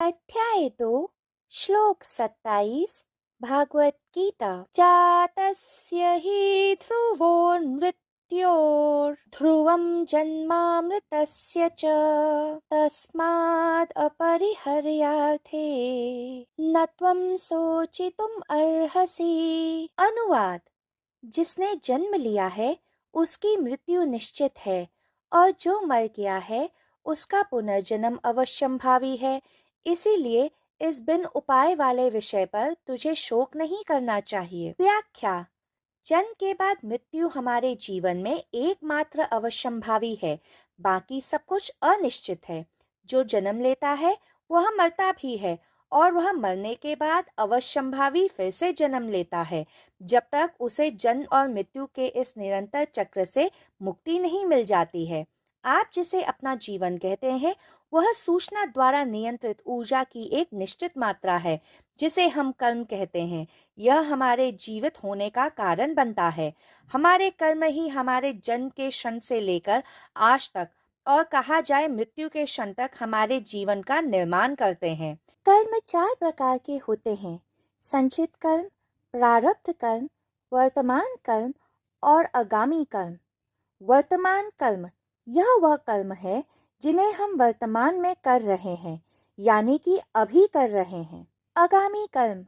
अध्याय 2 श्लोक 27 भागवत गीता। जातस्य हि ध्रुवो मृत्योर् ध्रुवं जन्मामृतस्य च तस्माद् अपरिहर्यार्थे न त्वं सोचितुम् अर्हसि। अनुवाद: जिसने जन्म लिया है उसकी मृत्यु निश्चित है और जो मर गया है उसका पुनर्जन्म अवश्यंभावी है। इसीलिए इस बिन उपाय वाले विषय पर तुझे शोक नहीं करना चाहिए। व्याख्या: जन्म के बाद मृत्यु हमारे जीवन में एकमात्र अवश्यंभावी है, बाकी सब कुछ अनिश्चित है। जो जन्म लेता है वह मरता भी है और वह मरने के बाद अवश्यंभावी फिर से जन्म लेता है, जब तक उसे जन्म और मृत्यु के इस निरंतर चक्र से मुक्ति नहीं मिल जाती है। आप जिसे अपना जीवन कहते हैं वह सूचना द्वारा नियंत्रित ऊर्जा की एक निश्चित मात्रा है, जिसे हम कर्म कहते हैं। यह हमारे जीवित होने का कारण बनता है। हमारे कर्म ही हमारे जन्म के क्षण से लेकर आज तक और कहा जाए मृत्यु के क्षण तक हमारे जीवन का निर्माण करते हैं। कर्म 4 प्रकार के होते हैं: संचित कर्म, प्रारब्ध कर्म, वर्तमान कर्म और आगामी कर्म। वर्तमान कर्म यह वह कर्म है जिन्हें हम वर्तमान में कर रहे हैं, यानी कि अभी कर रहे हैं। आगामी कर्म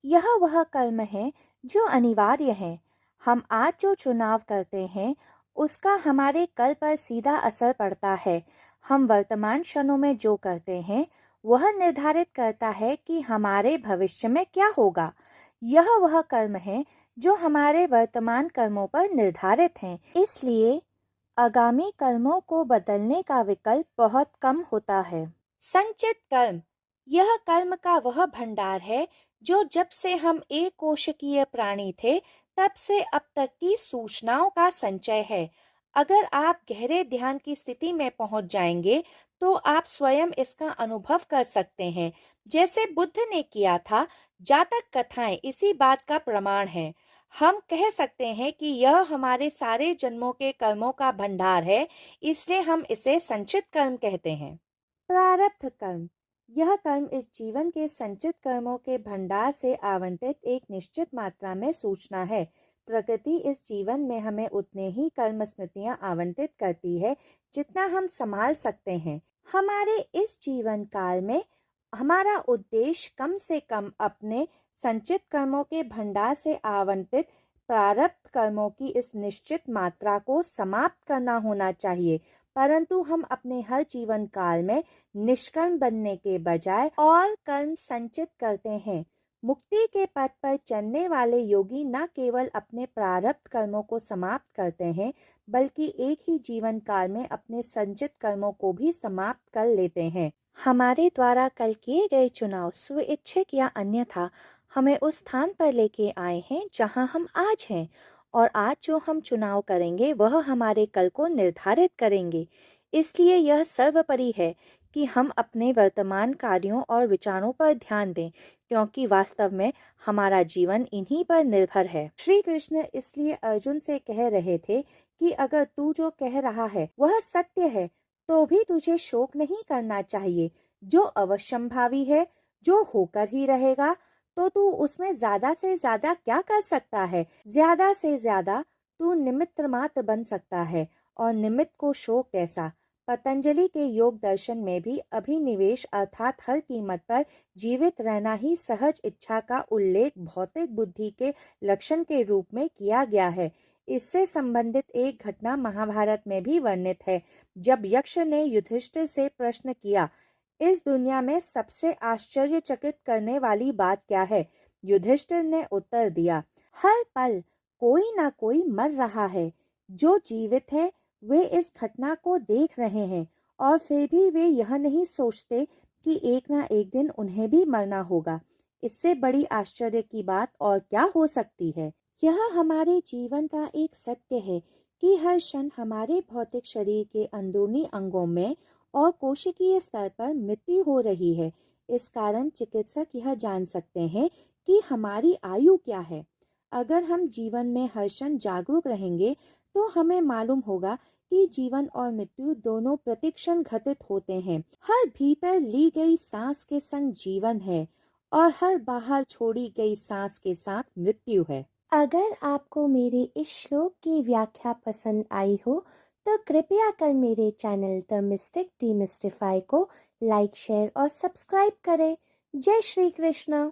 यह वह कर्म है जो अनिवार्य है। हम आज जो चुनाव करते हैं उसका हमारे कल पर सीधा असर पड़ता है। हम वर्तमान क्षणों में जो करते हैं वह निर्धारित करता है कि हमारे भविष्य में क्या होगा। यह वह कर्म है जो हमारे वर्तमान कर्मों पर निर्धारित हैं। इसलिए आगामी कर्मों को बदलने का विकल्प बहुत कम होता है। संचित कर्म यह कर्म का वह भंडार है जो जब से हम एक कोशिकीय प्राणी थे तब से अब तक की सूचनाओं का संचय है। अगर आप गहरे ध्यान की स्थिति में पहुंच जाएंगे तो आप स्वयं इसका अनुभव कर सकते हैं, जैसे बुद्ध ने किया था। जातक कथाएं इसी बात का प्रमाण है। हम कह सकते हैं कि यह हमारे सारे जन्मों के कर्मों का भंडार है, इसलिए हम इसे संचित कर्म कहते हैं। प्रारब्ध कर्म यह कर्म इस जीवन के संचित कर्मों के भंडार से आवंटित एक निश्चित मात्रा में सूचना है। प्रकृति इस जीवन में हमें उतने ही कर्म स्मृतियां आवंटित करती है जितना हम संभाल सकते हैं। हमारे इस जीवन काल में हमारा उद्देश्य कम से कम अपने संचित कर्मों के भंडार से आवंटित प्रारब्ध कर्मों की इस निश्चित मात्रा को समाप्त करना होना चाहिए, परंतु हम अपने हर जीवन काल में निष्कर्म बनने के बजाय और कर्म संचित करते हैं। मुक्ति के पथ पर चलने वाले योगी न केवल अपने प्रारब्ध कर्मों को समाप्त करते हैं, बल्कि एक ही जीवन काल में अपने संचित कर्मों को भी समाप्त कर लेते हैं। हमारे द्वारा कल किए गए चुनाव स्वइच्छिक या अन्यथा हमें उस स्थान पर लेके आए हैं जहां हम आज हैं, और आज जो हम चुनाव करेंगे वह हमारे कल को निर्धारित करेंगे। इसलिए यह सर्वोपरि है कि हम अपने वर्तमान कार्यों और विचारों पर ध्यान दें, क्योंकि वास्तव में हमारा जीवन इन्हीं पर निर्भर है। श्री कृष्ण इसलिए अर्जुन से कह रहे थे कि अगर तू जो कह रहा है वह सत्य है तो भी तुझे शोक नहीं करना चाहिए। जो अवश्यंभावी है, जो होकर ही रहेगा, तो तू उसमें ज्यादा से ज्यादा क्या कर सकता है? ज्यादा से ज्यादा तू निमित्त मात्र बन सकता है, और निमित्त को शोक कैसा। पतंजलि के योग दर्शन में भी अभिनिवेश अर्थात हर कीमत पर जीवित रहना ही सहज इच्छा का उल्लेख भौतिक बुद्धि के लक्षण के रूप में किया गया है। इससे संबंधित एक घटना महाभारत में भी वर्णित है, जब यक्ष ने युधिष्ठिर से प्रश्न किया, इस दुनिया में सबसे आश्चर्यचकित करने वाली बात क्या है? युधिष्ठिर ने उत्तर दिया, हर पल कोई ना कोई मर रहा है। जो जीवित है वे इस घटना को देख रहे हैं और फिर भी वे यह नहीं सोचते कि एक ना एक दिन उन्हें भी मरना होगा। इससे बड़ी आश्चर्य की बात और क्या हो सकती है? यह हमारे जीवन का एक सत्य है कि हर क्षण हमारे भौतिक शरीर के अंदरूनी अंगों में और कोशिकीय स्तर पर मृत्यु हो रही है। इस कारण चिकित्सक यह जान सकते हैं कि हमारी आयु क्या है। अगर हम जीवन में हर क्षण जागरूक रहेंगे तो हमें मालूम होगा कि जीवन और मृत्यु दोनों प्रतिक्षण घटित होते हैं। हर भीतर ली गई सांस के संग जीवन है और हर बाहर छोड़ी गई सांस के साथ मृत्यु है। अगर आपको मेरे इस श्लोक की व्याख्या पसंद आई हो तो कृपया कर मेरे चैनल द मिस्टिक डीमिस्टिफाई को लाइक, शेयर और सब्सक्राइब करें। जय श्री कृष्ण।